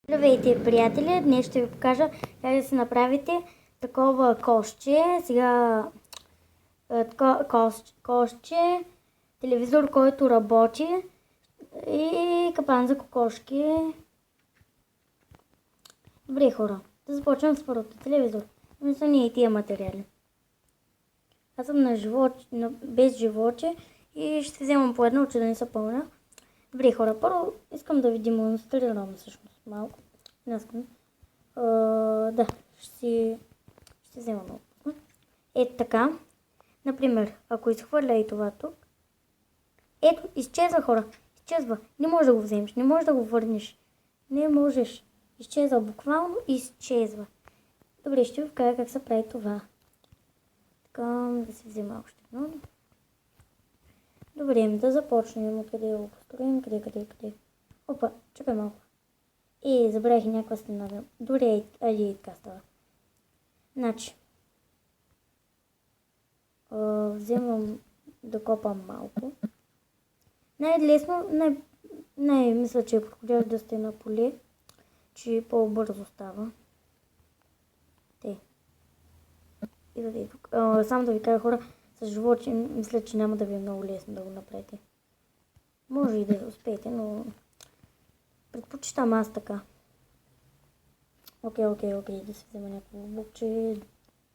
Здравейте, приятели! Днес ще ви покажа как да си направите такова кошче. Сега кошче, телевизор, който работи и капан за кокошки. Добре, хора, да започнем с първото. Телевизор. Мисля ни и тия материали. Аз съм без живоче и ще вземам по едно, че да не се пълня. Добре, хора, първо искам да ви демонстрирам всъщност малко. Да, ще взема много. Ето така. Например, ако изхвърля и това тук. Ето, изчезва, хора. Изчезва. Не можеш да го вземеш, не можеш да го върнеш. Не можеш. Изчезва, буквално изчезва. Добре, ще ви покажа как се прави това. Така, да си взема още едно. Добре, да започнем. Къде го построим? Къде? Опа, чакай малко. Забравих някаква стена. Добре, айде така става. Значи, вземам да копам малко. Най-лесно, мисля, че е подходящо да сте на поле, че по-бързо става. И тук. Само да ви кажа, хора, с животи, мисля, че няма да ви е много лесно да го направите. Може и да успеете, но предпочитам аз така. Окей, да си взема някакво букче.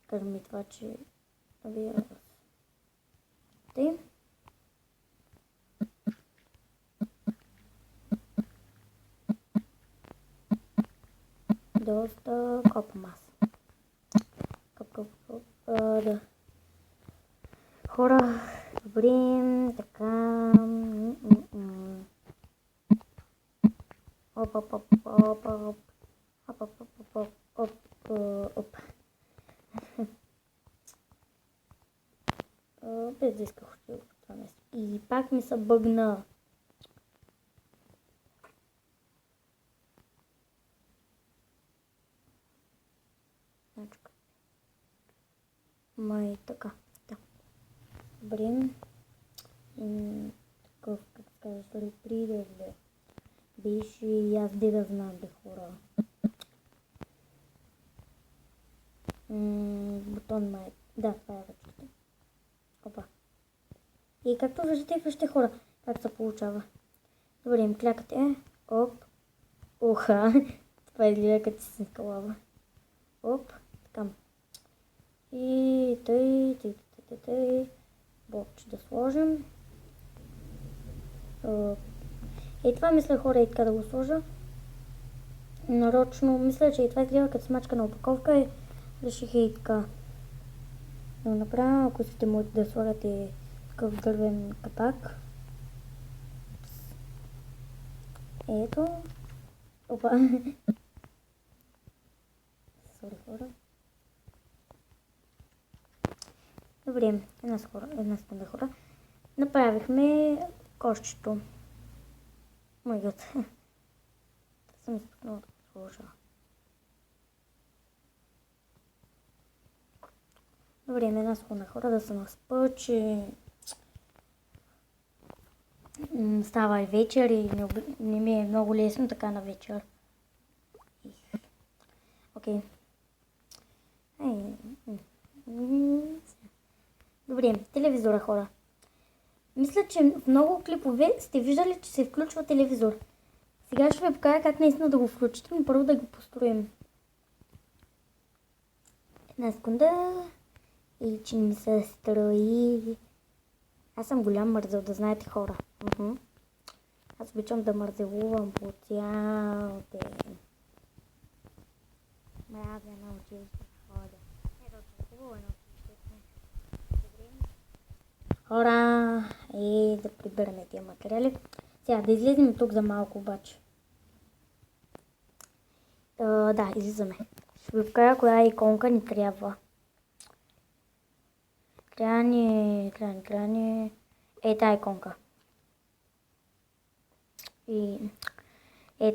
Кажем ми това, че Тъй. Доста копам аз. Да. Хора, добре, така. Оп. Без да исках от това нещо. И пак ми се бъгна. Май така. Да. Добре. Такъв, как се казва, сюрприз беше и аз да знам, хора. Бутон май. Да, това е ръчката. Опа. И както виждате хора, как се получава. Добре, им клякате. Оп. Оха. Това изгледа като си лава. Оп. Така. И тъй. Бобче да сложим. Това мисля, хора, и така да го сложа. Нарочно, мисля, че и това изгледа като смачка на опаковка и реших и така да го направя. Ако искате, можете да слагате такъв дървен капак. Ето. Опа. Сори, хора. Добре, една секунда, хора. Направихме кошчето. Мой гът. Съм изпъкнала да го сложа. Добре, една секунда, хора, да се наспа, че става и вечер и не ми е много лесно така на вечер. Окей. Добре, телевизора, хора. Мисля, че в много клипове сте виждали, че се включва телевизор. Сега ще ви покажа как наистина да го включите, но първо да го построим. Една секунда. И че ми се строи. Аз съм голям мързел, да знаете, хора. Аз обичам да мързелувам по цял ден. Мразя на училище ходя. Хубаво е на училище. Хора, да прибираме тия материали. Сега да излезем тук за малко обаче. Да, излизаме. Ще ви покажа коя иконка ни трябва. Трябва ни тази иконка. И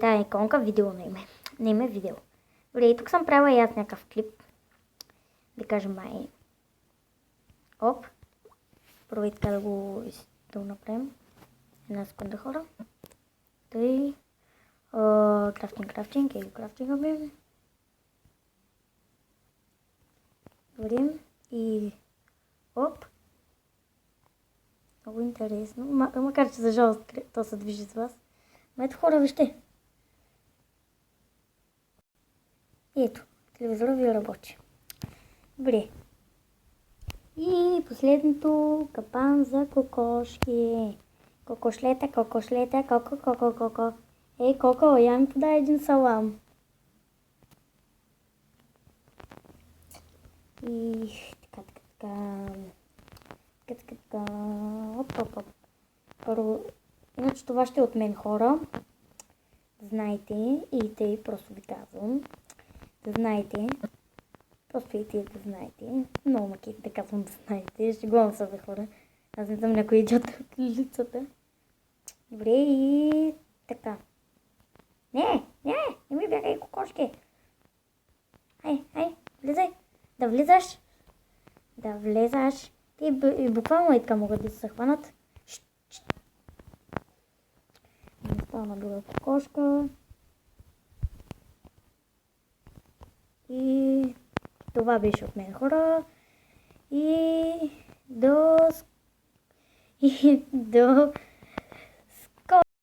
тази иконка видео на име видео. Добре, и тук съм правила и аз някакъв клип. Да кажем май. Оп. Първо така да го направим. Една секунда, хора. Тъй. Крафтинг, и крафтингаме. Добре. И оп. Много интересно. Макар че за жалост то се движи с вас. Но ето хора, вижте. Ето, телевизора ви работи. Добре. И последното, капан за кокошки. Кокошлета, коко. Ей, Коко, я ми подай един салам. И така. Оп. Първо, иначе това ще е от мен, хора. Знаете, и тъй, просто ви казвам. Да знаете. Просто и тие да знаете. Много макет да казвам да знаете. Шегувам се, бе, хора. Аз не съм някой идиот от лицата. Добре, и така. Не ми бягай, кокошки. Ай, влизай. Да влезаш. Те буквално и така могат да се хванат. Не стана друга кокошка. И това беше от мен, хора. И до